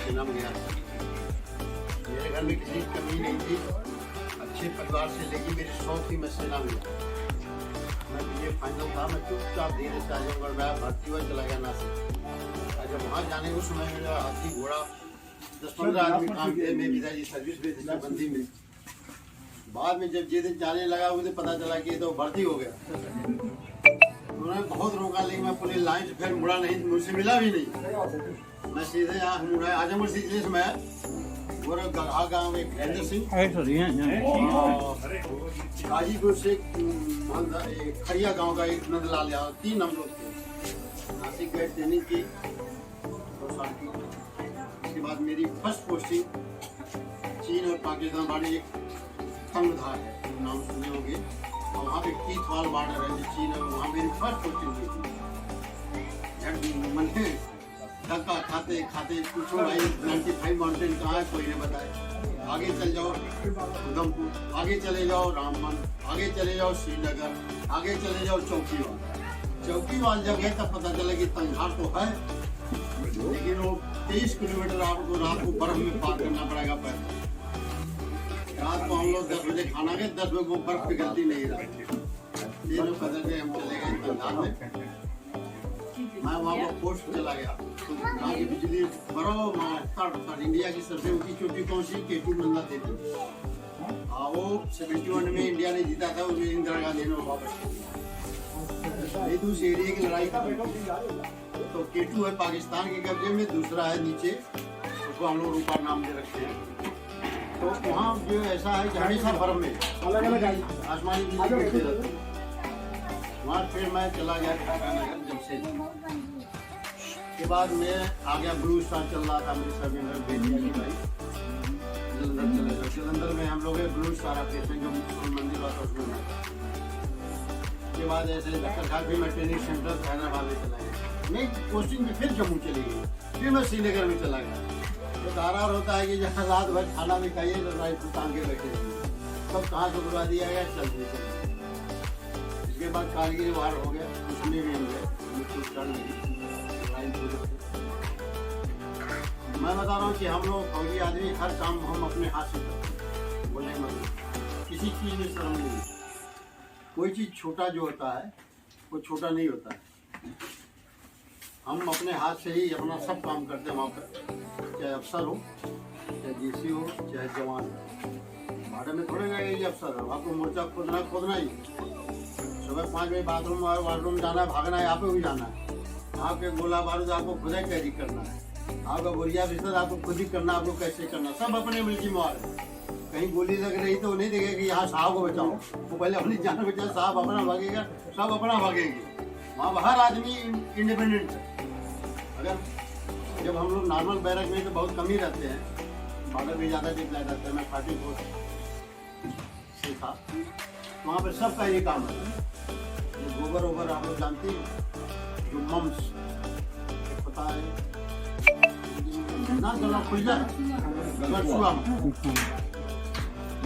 सेना में गया था। मेरे घर में किसी की कमी नहीं थी, अच्छे परिवार से, लेकिन मेरी शौक थी मैं सेना में गया। मैं ये फाइनल था, मैं चुपचाप धीरे से आजमगढ़ में भर्ती हुआ चला गया नासिक। और जब वहाँ जाने उस समय मेरा हाथी घोड़ा 10-15 आदमी काम थे, मेरे पिताजी सर्विस में थे बंदी में। बाद में जब ये दिन जाने लगा मुझे पता चला कि ये तो भर्ती हो गया। उन्होंने बहुत रोका, लेकिन मैं पूरी लाइन से फिर मुड़ा नहीं, मुझसे मिला भी नहीं। मैं सीधे यहाँ मुड़ा आजमगढ़ सीधे से मैं गोरखगढ़ गाँव में महेंद्र सिंह गाजीपुर से खड़िया गांव का एक नंदलाल यादव, 3 हम लोग थे। नासिक गए, ट्रेनिंग की 2 साल की। उसके बाद मेरी फर्स्ट पोस्टिंग चीन और पाकिस्तान बाड़ी एक तंगधार है, नाम सुने होंगे, और वहाँ पे कीथवाल बॉर्डर है चीन है, वहाँ मेरी फर्स्ट पोस्टिंग हुई थी। मन है धक्का खाते खाते पूछो भाई 95 माउंटेन कहाँ है, कोई ने बताया। आगे चल जाओ उधमपुर, आगे चले जाओ रामबन, आगे चले जाओ श्रीनगर, आगे चले जाओ चौकीवाल जब गए तब पता चला कि तंगधार तो है, लेकिन वो 23 किलोमीटर आपको रात को बर्फ में पार करना पड़ेगा। पहले रात को हम लोग 10 बजे खाना गए, 10 बजे वो बर्फ पिघलती नहीं रही, ये लोग बदल गए, हम चले गए तंगधार में। मैं वहाँ पर पोस्ट चला गया, तो वहाँ की बिजली बड़ो इंडिया की सबसे ऊंची चोटी कौन सी, केटू नंदा देवी। वो 71 में इंडिया ने जीता था, उसमें इंदिरा गांधी ने वापस नहीं, दूसरी एरिया की लड़ाई खत्म। तो केटू है पाकिस्तान के कब्जे में, दूसरा है नीचे, उसको हम लोग रूपा नाम दे रखते हैं। तो वहाँ जो ऐसा है कि हमेशा बर्फ में आसमानी बिजली रहती है। वहाँ फिर मैं चला गया ठाकुरनगर जमशेदपुर के बाद मैं आ गया, ब्लू स्टार चल रहा था मेरे सभी में बेटिया की भाई जलंधर चले गए। जलंधर में हम लोग ब्लू स्टार ऑपरेशन जो मंदिर हुआ था उसमें। उसके बाद ऐसे डॉक्टर खान भी मैं ट्रेनिंग सेंटर हैदराबाद में चला गया। मैं पोस्टिंग में फिर जम्मू चली गई, फिर मैं श्रीनगर में चला गया। तो धारार होता है कि जहाँ रात भर खाना भी खाइए तो राइट टांग के बैठे रहिए, तब कहाँ से बुला दिया गया चल रही। इसके बाद कारगिल वार हो गया, उसमें भी हम गए। मैं बता रहा हूँ कि हम लोग फौजी आदमी हर काम हम अपने हाथ से करते हैं, बोलने का मतलब किसी चीज़ में शर्म नहीं। कोई चीज़ छोटा जो होता है वो छोटा नहीं होता है। हम अपने हाथ से ही अपना सब काम करते हैं वहाँ पर, चाहे अफसर हो, चाहे जीसी हो, चाहे जवान हो। भाड़े में थोड़े गए ये अफसर हो, आपको मोर्चा खोदना ही। सुबह 5 बजे बाथरूम जाना है, भागना है, यहाँ पे भी जाना है। आपके गोला बारूद आपको खुद ही कैरी करना है, आपका बोरिया बिस्तर आपको खुद ही करना, आपको कैसे करना, सब अपने में जिम्मेवार है। कहीं गोली लग रही तो नहीं देखेगा कि यहाँ साहब को बचाओ, वो पहले अपनी जान बचाओ, साहब अपना भागेगा, सब अपना भागेंगे। वहाँ हर आदमी इंडिपेंडेंट है। अगर जब हम लोग नॉर्मल बैरक में तो बहुत कम ही रहते हैं, बॉर्डर में ज़्यादा डिप्लाई रहते हैं। मैं 44 से था, वहाँ पर सबका ये काम है। गोबर वोबर आप लोग जानते हैं, जो मम्स पता है ना, गला खुल जाए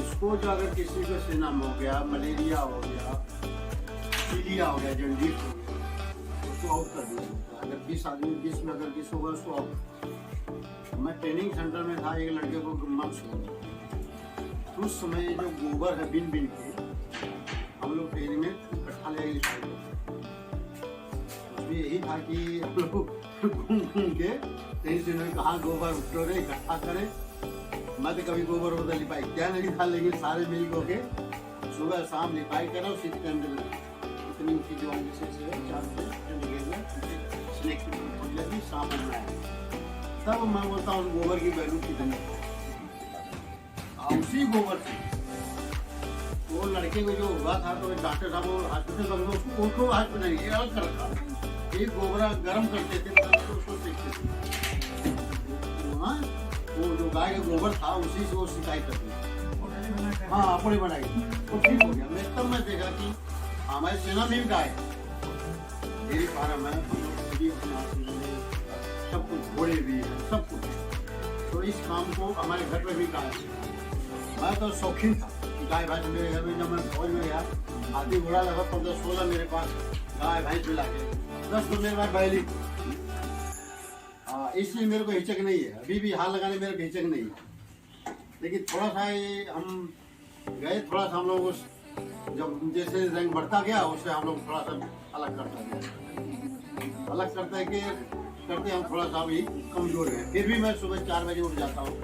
उसको, जो अगर किसी को सेनम हो गया, मलेरिया हो गया, पीलिया हो गया, जंडीस हो गया, उसको आउट कर दिया। अगर 20 आदमी 20 में अगर 20 होगा उसको आउट। मैं ट्रेनिंग सेंटर में था, एक लड़के को मम्स हो गया। उस समय जो गोबर है बिन बिन के हम लोग ट्रेनिंग में इकट्ठा ले गए। यही था कि हम लोग घूम के कहीं से कहाँ गोबर उठोरे इकट्ठा करें। मैं तो कभी गोबर उधर लिपाई क्या नहीं था, लेकिन सारे मिल के सुबह शाम लिपाई करो। शीत के अंदर इतनी ऊँची दीवार जैसे 4 लगी शाम में, तब मैं बोलता हूँ गोबर की वैल्यू कितनी। उसी गोबर से वो लड़के को जो हुआ था, तो डॉक्टर साहब वो हॉस्पिटल में उसको हॉस्पिटल ये अलग कर रखा। एक गोबरा गर्म करते थे तो उसको सीखते थे। हाँ, वो जो गाय का गोबर था उसी से वो सिंचाई करती थी। हाँ, अपने बनाई वो ठीक हो गया। मैं तब मैं देखा कि हमारे सेना में भी गाय डेयरी फार्म है, सब कुछ, घोड़े भी है, सब कुछ। तो इस काम को हमारे घर में भी गाय है। मैं तो शौकीन था गाय भैंस। मेरे घर में जब मैं फौज में गया, हाथी घोड़ा लगा 15-16 मेरे पास गाय भैंस मिला के 10 तो मेरे पास बैली। हाँ, इसलिए मेरे को हिचक नहीं है, अभी भी हाथ लगाने मेरे को हिचक नहीं है। लेकिन थोड़ा सा ये हम गए, थोड़ा सा हम लोग उस जब जैसे रंग बढ़ता गया उससे हम लोग थोड़ा सा अलग करता गया, अलग करता है कि करते हम थोड़ा सा भी कमजोर हैं। फिर भी मैं सुबह 4 बजे उठ जाता हूँ,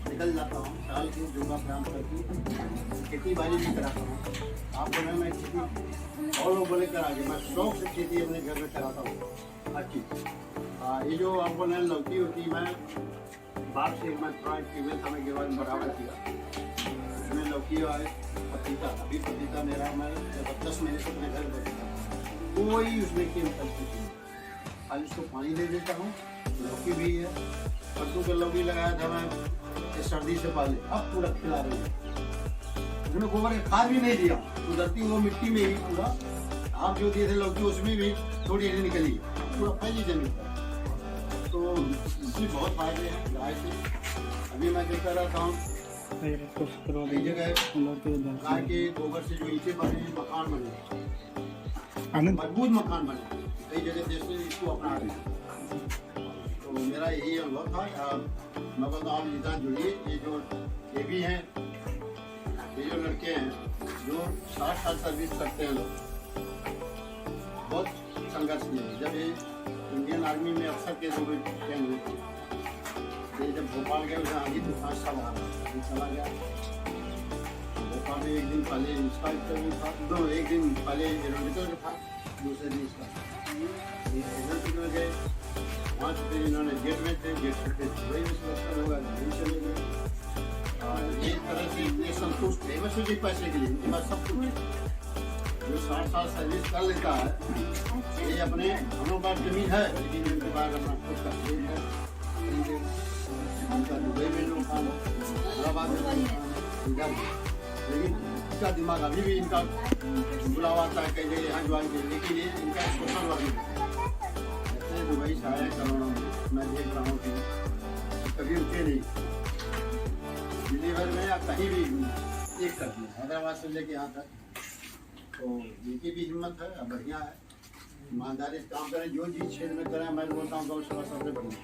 निकल जाता हूँ, टहल के योगा व्यायाम करके खेती बाड़ी भी कराता हूँ। आपको मैं खेती और लोग बोले करा के मैं शौक से खेती अपने घर में कराता हूँ हर चीज़। ये जो आपको नल लौकी होती मैं बाहर से मैं थोड़ा ट्यूबवेल था, मैं के बाद बढ़ावा किया उसमें लौकी और पपीता, अभी पपीता मेरा मैं 10 महीने से अपने घर में बचता, कोई उसमें केमिकल नहीं, खाली उसको पानी दे देता हूँ। लौकी भी है, कद्दू का लौकी लगाया था मैं सर्दी से पहले, अब पूरा खिला रही है। उसमें गोबर का खाद भी नहीं दिया, कुदरती वो मिट्टी में ही पूरा आप जो दिए थे लौकी उसमें भी थोड़ी हरी निकली, पूरा फैली जमीन पर। तो इसमें बहुत फायदे हैं गाय से। अभी मैं क्या कर रहा था कई जगह गाय के गोबर से जो ईंटें बने, मकान बने, मजबूत मकान बने, कई जगह देश में इसको अपना रहे हैं। तो मेरा यही अनुभव था। मैं बताऊँ आप निदान जुड़िए, ये भी हैं, ये जो लड़के हैं जो 60 साल सर्विस करते हैं लोग, बहुत संघर्ष किए। जब ये इंडियन आर्मी में अफसर के जो ट्रेन हुए थे, जब भोपाल गए उसे आगे तूफान सा बाहर चला गया। भोपाल में एक दिन पहले इसका इंटरव्यू था, दो एक दिन पहले एरोनॉटिकल का था, दूसरे दिन इसका एरोनॉटिकल गए, वहाँ से फिर इन्होंने गेट में थे, गेट से फिर वही में होगा चले गए। एक तरह से इतने संतुष्ट थे बस उसी पैसे के लिए, उनके पास सब कुछ। जो 60 साल सर्विस कर लेता है, ये अपने हम लोग पास जमीन है लेकिन उनके पास अपना खुद का खेत है, उनका दुबई में लोग काम, इलाहाबाद में इधर, लेकिन इसका दिमाग अभी भी इनका बुलावा आता है कई जगह यहाँ ज्वाइन के, लेकिन ये इनका सोशल वर्क ऐसे दुबई से आया करोड़ों में, मैं देख रहा हूँ कि कभी उठे नहीं दिल्ली भर में या कहीं भी एक कर दिया, हैदराबाद से लेके यहाँ तक। तो इनकी भी हिम्मत है, बढ़िया है, ईमानदारी से काम करें, जो चीज़ क्षेत्र में करें। मैं बोलता हूँ गौ सेवा सबसे बढ़िया,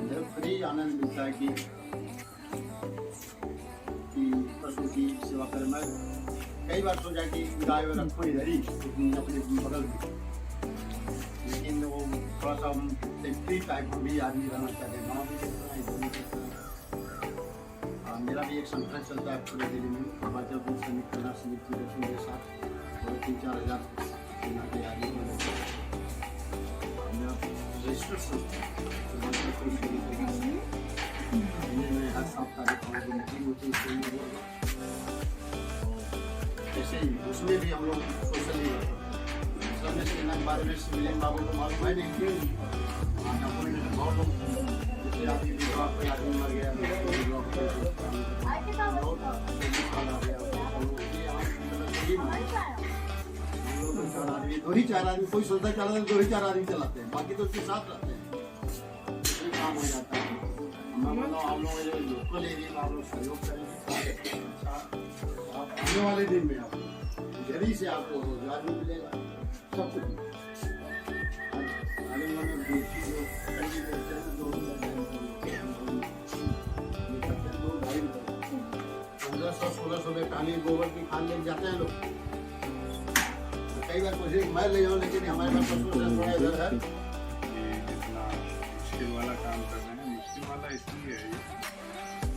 मुझे खुद ही आनंद मिलता है कि पशु की सेवा करें। मैं कई बार सोचा कि गाय रखो इधर ही अपने बगल में, लेकिन वो थोड़ा सा फ्री टाइप भी आदमी रहना चाहिए, गाँव भी देखना है। मेरा भी एक संगठन चलता है पूरे दिल्ली में, हिमाचल प्रदेश सैनिक कल्याण समिति के साथ, और 3-4 हज़ार सेना के आदमी मेरा रजिस्टर्ड में हर सप्ताह मीटिंग होती है। ऐसे ही उसमें भी हम लोग सोशली सेना के बारे में सिविलियन बाबू को मालूम है, लेकिन बहुत लोग आदमी मर गया, दो ही चार आदमी, कोई सोचता चला 2-4 आदमी चलाते हैं, बाकी तो उसके साथ रहते हैं, काम हो जाता है। मैं बताऊँ आप लोग लोकल एरिया में आप लोग सहयोग करेंगे, आप आने वाले दिन में आप जल्दी से आपको रोजगार भी मिलेगा, सब कुछ। खाली गोबर की खाद लेके जाते हैं लोग, कई बार कोशिश मैं ले जाऊँ, लेकिन हमारे पास पशु थोड़ा इधर है। ये इतना मुश्किल वाला काम कर रहे हैं, मुश्किल वाला इसलिए है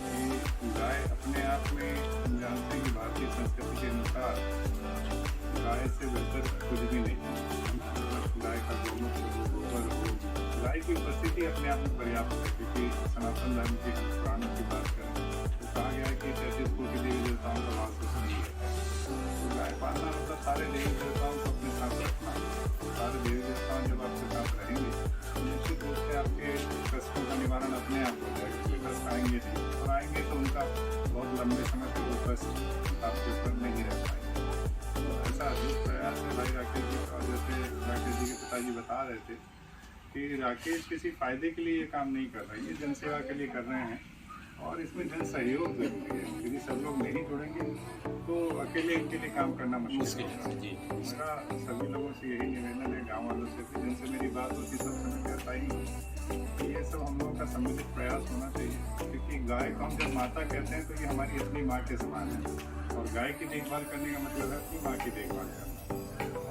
कि गाय अपने आप में जानते हैं कि भारतीय संस्कृति के अनुसार गाय से बेहतर कुछ भी नहीं। गाय का गोबर हो, गाय की उपस्थिति अपने आप में पर्याप्त है, क्योंकि सनातन धर्म के पुराणों की बात करें तो कहा गया है कि 33 कोटि देवी देवताओं का वास उसमें है। तो गाय पालना मतलब सारे देवी देवताओं को अपने साथ रखना, सारे देवी देवताओं जब आपके साथ रहेंगे तो निश्चित रूप से आपके कष्टों का निवारण अपने आप हो जाएगा। कष्ट आएंगे नहीं, और आएंगे तो उनका बहुत लंबे समय तक वो कष्ट आपके ऊपर नहीं रह पाएंगे। तो ऐसा अद्भुत प्रयास है भाई राकेश जी का। जैसे राकेश जी के पिताजी बता रहे थे कि राकेश किसी फायदे के लिए ये काम नहीं कर रहे, ये जनसेवा के लिए कर रहे हैं, और इसमें जन सहयोग जरूरी है। यदि सब लोग नहीं जुड़ेंगे तो अकेले इनके लिए काम करना मुश्किल है। मेरा सभी लोगों से यही निवेदन है, गाँव वालों से भी जिनसे मेरी बात होती सबसे मैं कहता ही सम्मिलित प्रयास होना चाहिए, क्योंकि गाय को हम जब माता कहते हैं तो ये हमारी अपनी माँ के समान है, और गाय की देखभाल करने का मतलब है अपनी माँ की देखभाल करना।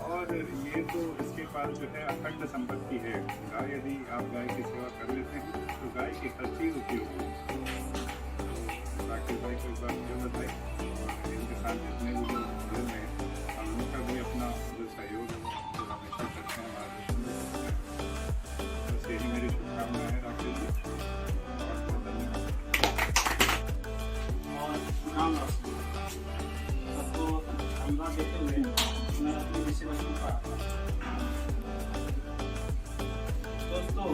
और ये तो इसके पास जो है अखंड संपत्ति है। गाय, यदि आप गाय की सेवा कर लेते हैं तो गाय की हर चीज़ उपयोगी है। तो राकेश भाई को एक बार ये बताइए, और इनके साथ जितने भी लोग जुड़े हुए हैं हम लोग का भी अपना जो सहयोग है जो हमेशा करते हैं, मार्गदर्शन करते हैं। बस यही मेरी शुभकामनाएं है राकेश जी, बहुत बहुत धन्यवाद। और राम राम सबको धन्यवाद देते हुए मैं अपनी विषय वस्तु पर दोस्तों,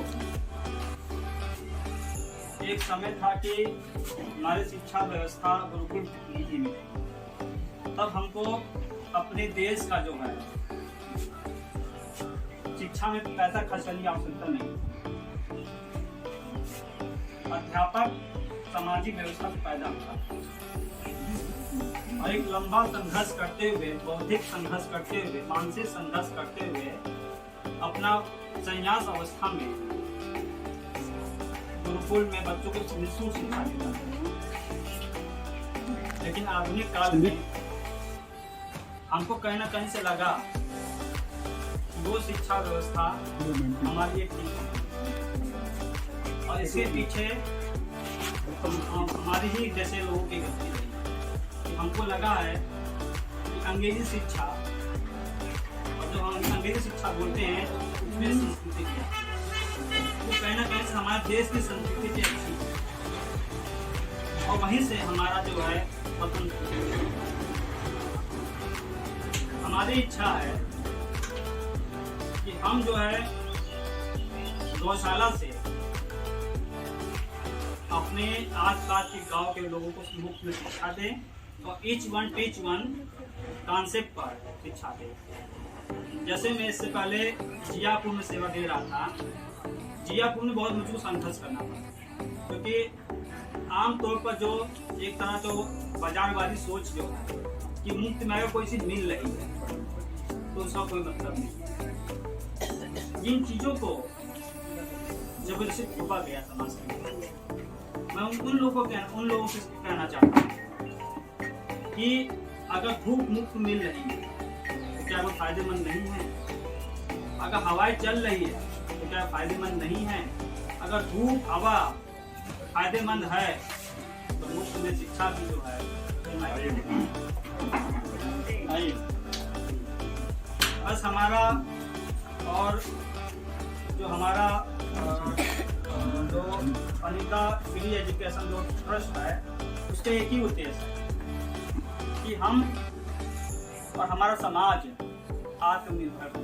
एक समय था कि हमारी शिक्षा व्यवस्था गुरुकुल नीति में, तब हमको अपने देश का जो है शिक्षा में पैसा खर्च करने की आवश्यकता नहीं। अध्यापक सामाजिक व्यवस्था से पैदा होता है और एक लंबा संघर्ष करते हुए, बौद्धिक संघर्ष करते हुए, मानसिक संघर्ष करते हुए अपना संन्यास अवस्था में गुरुकुल में बच्चों को निःशुल्क शिक्षा देता है। लेकिन आधुनिक काल में हमको कहीं ना कहीं से लगा वो शिक्षा व्यवस्था हमारे लिए ठीक है, और इसके पीछे हमारी ही जैसे लोगों की गलती रही। हमको लगा है कि अंग्रेजी शिक्षा, और जो हम अंग्रेजी शिक्षा बोलते हैं उसमें संस्कृति की तो कहीं ना कहीं से हमारे देश की संस्कृति से अच्छी है, और वहीं से हमारा जो है पतन। हमारी इच्छा है कि हम जो है गौशाला से अपने आसपास के गांव के लोगों को मुफ्त में शिक्षा दें और each one teach one concept पर शिक्षा दें। जैसे मैं इससे पहले जियापुर में सेवा दे रहा था, जियापुर में बहुत मुझको संघर्ष करना पड़ा, क्योंकि आमतौर पर जो एक तरह जो बाजारवादी सोच जो है कि मुफ्त में अगर कोई चीज़ मिल रही है तो उसका कोई मतलब नहीं। जिन चीज़ों को जबरदस्ती थोपा गया समाज में, मैं उन लोगों से कहना चाहता हूँ कि अगर धूप मुफ्त मिल रही है तो क्या वो फायदेमंद नहीं है? अगर हवाएं चल रही है तो क्या फायदेमंद नहीं है? अगर धूप हवा फायदेमंद है तो मुफ्त में शिक्षा भी जो है बस हमारा और जो हमारा जो अनिका फ्री एजुकेशन जो ट्रस्ट है उसका एक ही उद्देश्य है कि हम और हमारा समाज आत्मनिर्भर हो।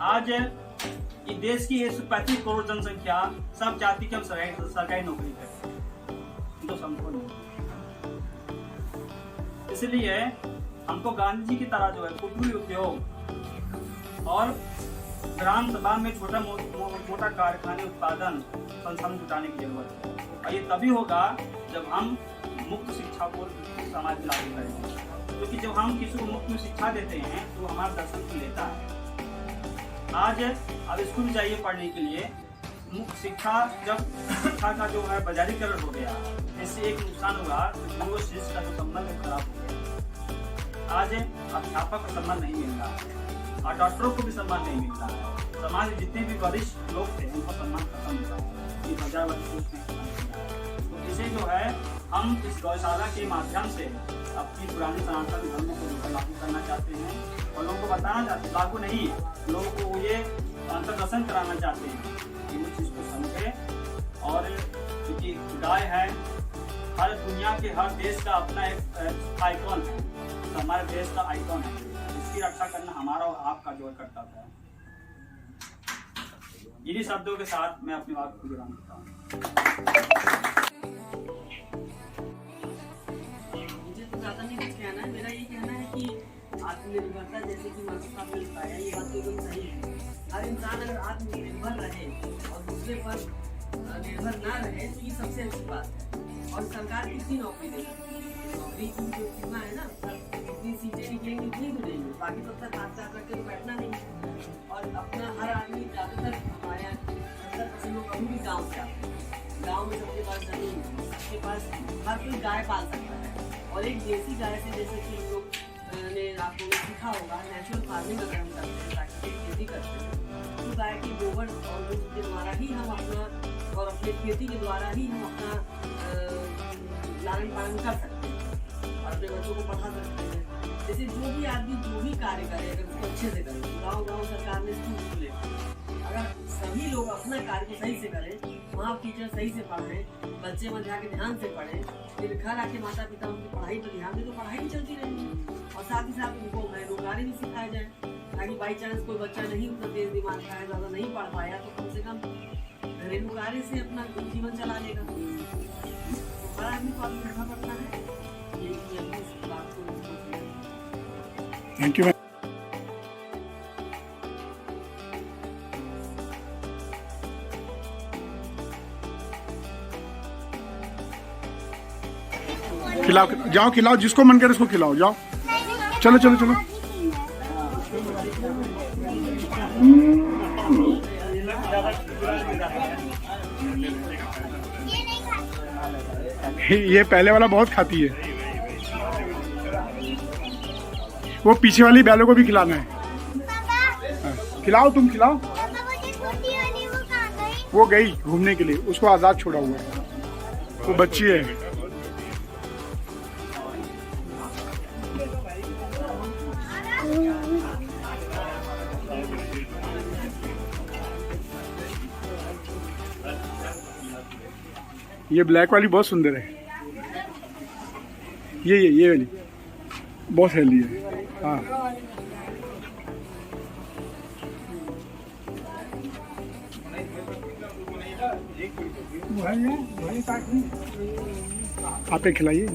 आज इस देश की 135 करोड़ जनसंख्या सब चाहती कि हम सरकारी नौकरी करें, तो संभव नहीं। इसलिए हमको गांधी जी की तरह जो है कुटीर उद्योग और ग्राम सभा में छोटा मोटा कारखाने उत्पादन संसाधन जुटाने की जरूरत है, और ये तभी होगा जब हम मुक्त शिक्षा को समाज में लागू करेंगे। क्योंकि जब हम किसी को मुफ्त में शिक्षा देते हैं तो हमारा दर्शन को लेता है। आज अब स्कूल जाइए पढ़ने के लिए, मुफ्त शिक्षा जब शिक्षा का जो है बाजारीकरण हो गया, इससे एक नुकसान हुआ कि गुरु शिष्य का जो संबंध खराब हो गया। आज अध्यापक को सम्मान नहीं मिल रहा है और डॉक्टरों को भी सम्मान नहीं मिल रहा है। समाज में जितने भी वरिष्ठ लोग थे उनका सम्मान खत्म हो रहा है। ये बाजारवादी सोच नहीं। तो इसे जो है हम इस गौशाला के माध्यम से अपनी पुरानी सनातन धर्म को लागू करना चाहते हैं और लोगों को बताना चाहते हैं, लागू नहीं, लोगों को ये अंतर्दर्शन कराना चाहते हैं कि वो चीज़ को समझे। और क्योंकि गाय है, हर दुनिया के हर देश का अपना एक आइकॉन है, तो हमारे देश का आइकॉन है, इसकी रक्षा करना हमारा और आपका जो कर्तव्य है। इन्हीं शब्दों के साथ मैं अपनी बात को विराम देता हूँ। मेरा ये कहना है कि आत्मनिर्भरता जैसे कि मास्टर साहब ने बताया, ये बात एकदम सही है। हर इंसान अगर आत्मनिर्भर रहे और दूसरे पर निर्भर ना रहे तो ये सबसे अच्छी बात है। और सरकार कितनी नौकरी देगी, नौकरी की जो कितना है ना, जितनी सीटें निकलेंगी उतनी तो देंगे, बाकी तो तक हाथ करके तो बैठना नहीं है। और अपना हर आदमी ज़्यादातर हमारे यहाँ 70% लोग हम भी गाँव से आते हैं। गाँव में सबके पास जमीन है, सबके पास हर कोई गाय पाल सकता है। और एक देसी गाय से जैसे कि हम लोग ने आपको सीखा होगा, नेचुरल फार्मिंग अगर हम करते हैं, प्राकृतिक खेती करते हैं, तो गाय के गोबर और दूध के द्वारा ही हम अपना और अपने खेती के द्वारा ही हम अपना लालन पालन कर सकते हैं और अपने बच्चों को पढ़ा सकते हैं। जैसे जो भी आदमी जो भी कार्य करे अगर उसको अच्छे से करे, गाँव सरकार ने स्कूल खोले, अगर सभी लोग अपना कार्य को सही से करें, वहाँ टीचर सही से पढ़ाएं, बच्चे में जाके ध्यान से पढ़ें, फिर घर आके माता पिता उनकी पढ़ाई पर ध्यान दें, तो पढ़ाई भी चलती रहेगी। और साथ ही साथ उनको मैनुकारी भी सिखाया जाए, ताकि बाई चांस कोई बच्चा नहीं उतना तेज दिमाग का है, ज़्यादा नहीं पढ़ पाया, तो कम से कम घरेलू कार्य से अपना जीवन चला लेगा। तो हर आदमी को आगे बढ़ना पड़ता है। यही अपनी इस बात को थैंक यू। खिलाओ, जाओ खिलाओ, जिसको मन करे उसको खिलाओ, जाओ। चलो चलो चलो। ये पहले वाला बहुत खाती है, वो पीछे वाली बैलों को भी खिलाना है। खिलाओ, तुम खिलाओ। वो गई घूमने के लिए, उसको आजाद छोड़ा हुआ है, वो बच्ची है। ये ब्लैक वाली बहुत सुंदर है, ये वाली बहुत हेल्दी है। हाँ, आप एक खिलाइए।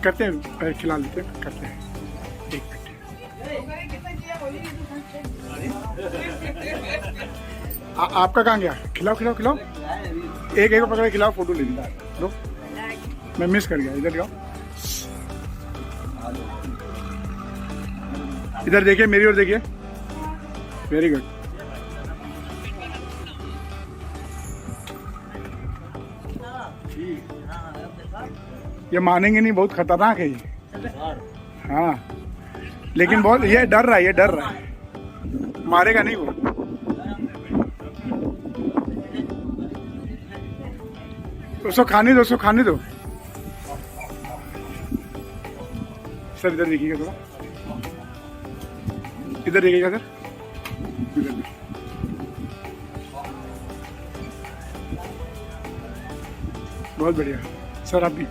करते हैं, खिला लेते हैं, करते हैं। एक मिनट, आपका कहाँ गया? खिलाओ खिलाओ खिलाओ, एक एक पकड़ के खिलाओ, फोटो ले लो। मैं मिस कर गया, इधर जाओ, इधर देखिए, मेरी ओर देखिए। Very good. ये मानेंगे नहीं, बहुत खतरनाक है ये। हाँ, लेकिन बहुत ये डर रहा है, मारेगा नहीं वो। उसको खाने दो, सर इधर देखिएगा थोड़ा, इधर देखिएगा सर, इधर। बहुत बढ़िया सर, आप भी।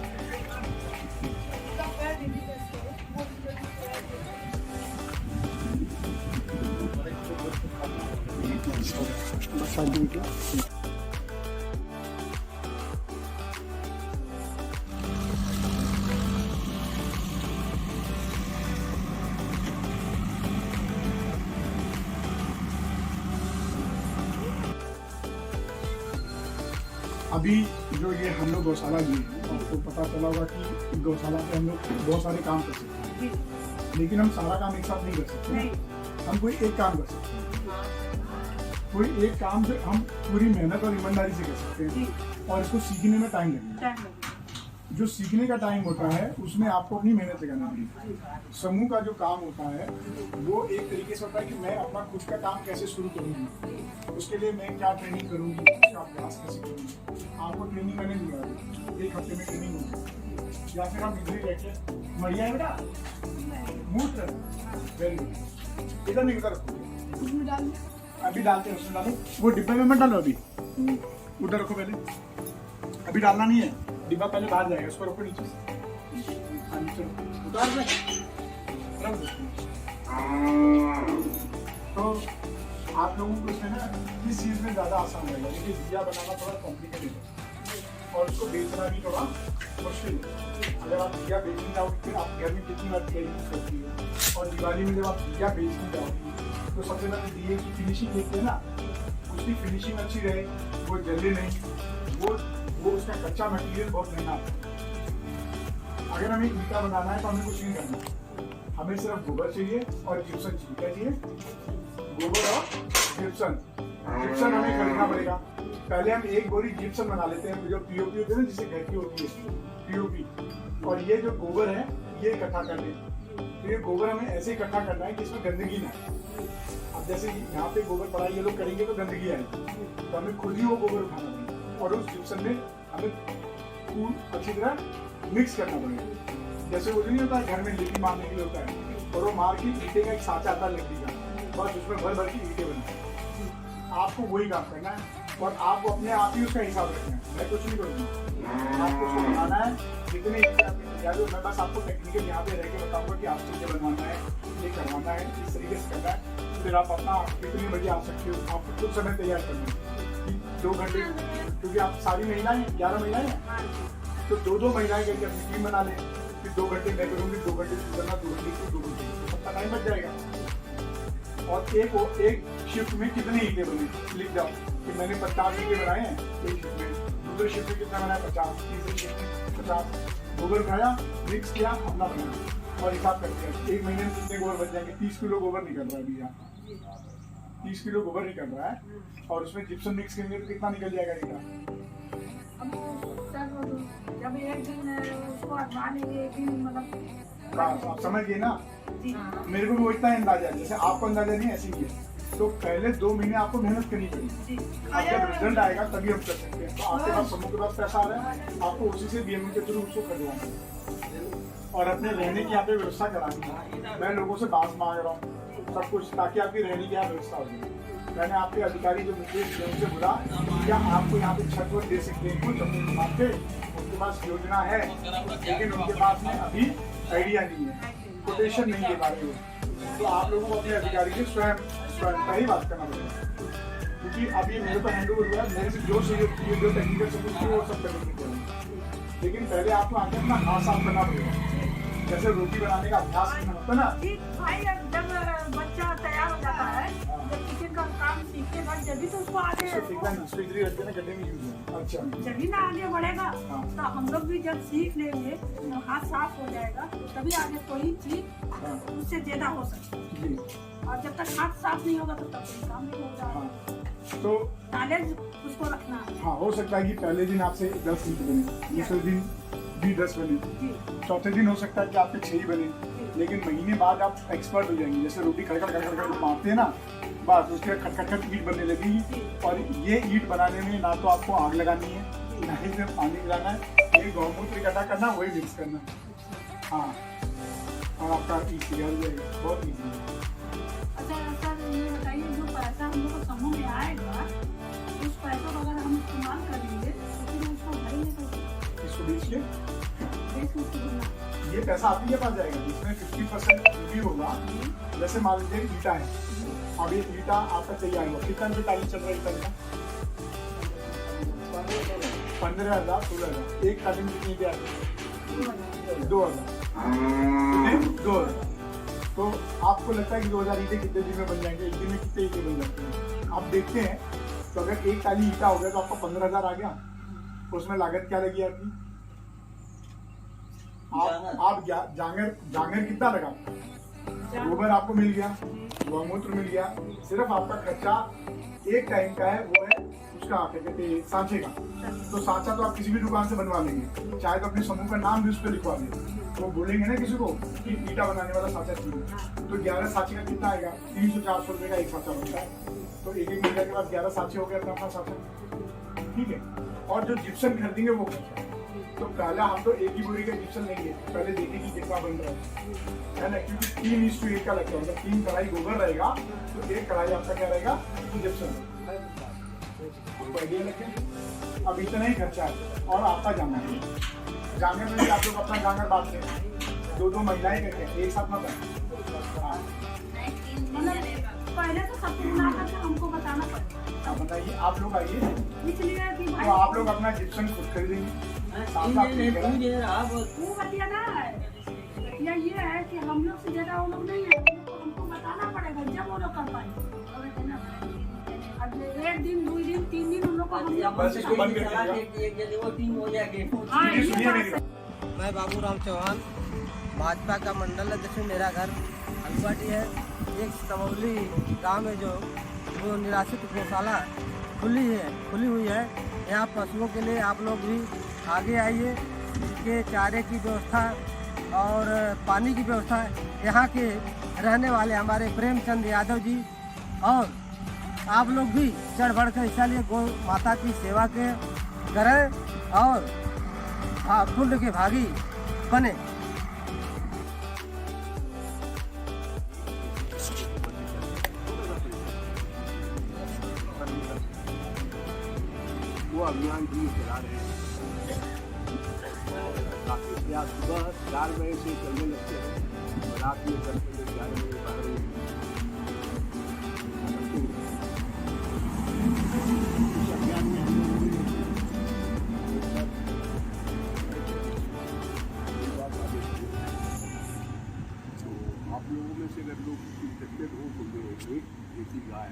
अभी जो ये हम लोग गौशाला लिए हैं, आपको पता चला होगा कि गौशाला पे हम लोग बहुत सारे काम कर सकते हैं, लेकिन हम सारा काम एक साथ नहीं कर सकते। हम कोई एक काम कर सकते हैं, कोई एक काम जो हम पूरी मेहनत और ईमानदारी से कर सकते हैं, और इसको सीखने में टाइम लगेगा। जो सीखने का टाइम होता है उसमें आपको अपनी मेहनत लगानी पड़ेगी। समूह का जो काम होता है वो एक तरीके से होता है कि मैं अपना खुद का काम कैसे शुरू करूँगी, उसके लिए मैं क्या ट्रेनिंग करूँगी, उसका अभ्यास कैसे करूँगी। आपको ट्रेनिंग मैंने दिया, एक हफ्ते में ट्रेनिंग होगी, या फिर हम इधर बैठे बढ़िया है बेटा, मूत्र वेरी गुड, इधर नहीं उधर अभी डालते हैं, उसमें डालो, वो डिब्बे में मत डालो, अभी उधर रखो, पहले अभी डालना नहीं है, डिब्बा पहले बाहर जाएगा, उसको रखो नीचे से, उतार दे, रख दो। तो आप लोगों को इसमें ना इस चीज़ में ज़्यादा आसान रहेगा, क्योंकि दिया बनाना थोड़ा कॉम्प्लिकेटेड है, और उसको बेचना भी थोड़ा मुश्किल है। अगर आप दिया बेचने जाओगे फिर आप घर में कितनी बार दिया यूज करती हो, और दिवाली में जब आप दिया बेचने जाओगे तो सबसे पहले दिए की फिनिशिंग देखते हैं ना, उसकी फिनिशिंग अच्छी रहे, वो जले नहीं, वो उसका कच्चा मटेरियल बहुत महंगा आता है। अगर हमें ईटा बनाना है तो हमें कुछ नहीं करना, हमें सिर्फ गोबर चाहिए और जिप्सन चाहिए। क्या चाहिए? गोबर और जिप्सन। जिप्सन हमें खरीदना पड़ेगा। पहले हम एक बोरी जिप्सन बना लेते हैं, जो पीओपी होती है ना, जिससे घर की होती है पीओपी, और ये जो गोबर है ये इकट्ठा कर लें। तो ये गोबर हमें ऐसे इकट्ठा करना है कि इसमें गंदगी ना है। अब जैसे यहाँ पे गोबर पड़ा है, ये लोग करेंगे तो गंदगी आएगी, तो हमें खुद ही वो गोबर उठाना पड़ेगा और उस जिप्सन में हमें अच्छी तरह मिक्स करना पड़ेगा। जैसे वो नहीं होता है घर में लिपि मारने के लिए होता है, और वो मार के ईटे का एक साँचा आता है लकड़ी का, बस उसमें भर भर के ईटे बनाए। आपको वही काम करना है और आपको अपने आप ही उसका हिसाब रखना है। मैं कुछ नहीं करूँगा, आपको उसको बनाना है, कितने ईटे आपने तैयार हो, मैं बस आपको टेक्निकल यहाँ पे रह के बताऊँगा कि आपको ये बनवाना है, ये करवाना है, इस तरीके से करना है। फिर आप अपना कितने बजे आ सकते हो, आपको कुछ समय तैयार करना है, 2 घंटे, क्योंकि आप सारी महिलाएं 11 महिलाएं हैं, तो 2-2 महिलाएं करके अपनी टीम बना लें। फिर 2 घंटे मैं करूँगी, 2 घंटे तू करना, 2 घंटे तू, 2 घंटे सबका टाइम बच जाएगा। और एक शिफ्ट में कितने ईटे बने लिख जाओ कि मैंने 50 ईटे बनाए हैं एक शिफ्ट में, दूसरे शिफ्ट में कितना बनाया 50, तीसरे शिफ्ट में 50। गोबर उठाया, मिक्स किया, अपना बनाया और हिसाब करके 1 महीने में कितने गोबर बच जाएंगे। 30 किलो गोबर निकल रहा है अभी यहाँ, 30 किलो गोबर निकल रहा है, और उसमें जिप्सम मिक्स करेंगे तो कितना निकल जाएगा ईटा? जब एक दिन उसको आजमा लेंगे, एक दिन मतलब आप समझ गए ना। मेरे को भी इतना अंदाजा है, जैसे आपको अंदाजा नहीं ऐसे ही है। तो पहले 2 महीने आपको मेहनत करनी पड़ेगी, अब जब रिजल्ट आएगा तभी हम कर सकते हैं। तो आपके पास समूह के पास पैसा आ रहा है, आपको उसी से बीएमओ के थ्रू उसको करवाना है और अपने रहने की यहाँ पे व्यवस्था करानी है। मैं लोगों से बात मांग रहा हूँ सब कुछ, ताकि आपकी रहने की यहाँ व्यवस्था हो जाए। मैंने आपके अधिकारी जो मुझे उनसे बोला क्या आपको यहाँ पे छत वत दे सकते हैं कुछ अपने दिमाग पे, उनके पास योजना है, लेकिन उनके पास में अभी आइडिया नहीं है, कोटेशन नहीं दे पा रहे हो। तो आप लोगों को अपने अधिकारी से स्वयं का ही बात करना पड़ेगा, क्योंकि अभी मेरे को हैंड ओवर हुआ है, मेरे से जो चाहिए जो टेक्निकल सपोर्ट चाहिए वो सब करने के लिए। लेकिन पहले आपको आके अपना हाथ साफ करना पड़ेगा, जैसे रोटी बनाने का अभ्यास करना होता है ना। भाई जब बच्चा तैयार हो जाता है, जब किचन का काम सीखेगा जब तो उसको आगे गड्ढे में यूज है। अच्छा, जब भी ना आगे बढ़ेगा, तो हम लोग भी जब सीख लेंगे तो हाथ साफ हो जाएगा, तो तभी आगे कोई चीज उससे ज्यादा हो सकती है। और जब तक हाथ साफ नहीं होगा तो तब कोई काम नहीं होगा। तो नॉलेज उसको रखना है। हाँ, हो सकता है कि पहले दिन आपसे 10 ईंट बने, दूसरे दिन भी 10 बने, चौथे दिन हो सकता है कि आपके 6 ही बने, लेकिन महीने बाद आप एक्सपर्ट हो जाएंगे। जैसे रोटी खड़खड़ मारते हैं ना, बस उसके खटखट ईंट बनने लगेगी। और ये ईंट बनाने में ना तो आपको आग लगानी है, ना ही इसमें पानी मिलाना है, ये गौमूत्र इकट्ठा करना, वही मिक्स करना। हाँ, और आपका ईजी हो जाएगा, बहुत ईजी है। अच्छा सर, ये बताइए जो पैसा हम लोग को समूह में आएगा, उस पैसा को अगर हम इस्तेमाल करेंगे तो फिर उसको भरेंगे तो इसको बेचिए, देश उसको भरना। ये पैसा आप ही के पास जाएगा, जिसमें 50% भी होगा। जैसे मान लीजिए ईटा है, अब ये ईटा आपका तैयार हुआ, कितना रुपये टाली चल रहा है ईटा का? 15,000 16,000। एक टाली में कितनी ईटे आती है? 2,000। 2,000। तो आपको लगता है कि 2,000 ईटे कितने दिन में बन जाएंगे? एक दिन में कितने ईटे बन जाते हैं आप देखते हैं। तो अगर एक टाली ईटा हो गया तो आपका 15,000 आ गया, उसमें लागत क्या लगी आपकी? आप जांगर कितना लगा? गोबर आपको मिल गया, गौमूत्र मिल गया, सिर्फ आपका खर्चा एक टाइम का है, वो है उसका क्या कहते हैं सांचे का। तो सांचा तो आप किसी भी दुकान से बनवा लेंगे, चाहे तो अपने समूह का नाम भी उस पर लिखवा दें। तो बोलेंगे ना किसी को कि ईटा बनाने वाला सांचा चाहिए, तो 11 सांचे का कितना आएगा? 300-400 रुपये का एक सांचा बनता है। तो एक महीने के बाद 11 सांचे हो गया अपना सांचा, ठीक है। और जो जिप्सम खरीदेंगे वो खर्चा, तो पहला हम तो एक ही बोरी का जिप्सम लेंगे, पहले देखेंगे कितना बन रहा है ना, क्योंकि 3:1 का लगता है। मतलब 3 कढ़ाई गोबर रहेगा तो 1 कढ़ाई आपका क्या रहेगा? जिप्सम। अब इतना ही खर्चा है। और आपका जांगर में भी आप लोग अपना जांगर बांटते हैं, 2-2 महिलाएं करते हैं, एक साथ मत। मतलब पहले तो सब कुछ बना करके हमको बताना पड़ेगा। बताइए। आइए, आप लोग आइए, इसलिए कि तो भाई आप लोग अपना जिप्सम खुद खरीदेंगे। साफ साफ लिखेगा। वो बतिया ना है, बतिया ये है कि हम लोग से ज्यादा वो लोग नहीं है, वो लोग को हमको बताना पड़ेगा जब वो लोग कर पाएंगे। अब एक दिन 2 दिन 3 दिन उन लोग को हम लोग बस इसको बंद कर हाँ, ये सुनिए बात मेरी है। मैं बाबूराम चौहान, भाजपा का मंडल अध्यक्ष, मेरा घर अलवाटी है। एक तमौली गांव में जो निराश्रित गौशाला खुली हुई है, यहाँ पशुओं के लिए आप लोग भी आगे आइए। इनके चारे की व्यवस्था और पानी की व्यवस्था यहाँ के रहने वाले हमारे प्रेमचंद यादव जी और आप लोग भी चढ़ बढ़ कर हिस्सा लिए, गौ माता की सेवा के करें और पुण्य के भागी बने। वो अभियान भी चला रहे हैं। काफी प्रयास सुबह 4 बजे से चलने लगते हैं और रात में 10 बजे 11 बजे 12 बजे इस अभियान में हम लोग आप लोगों में से अगर लोग इंटरेस्टेड हो तो एक ऐसी गाय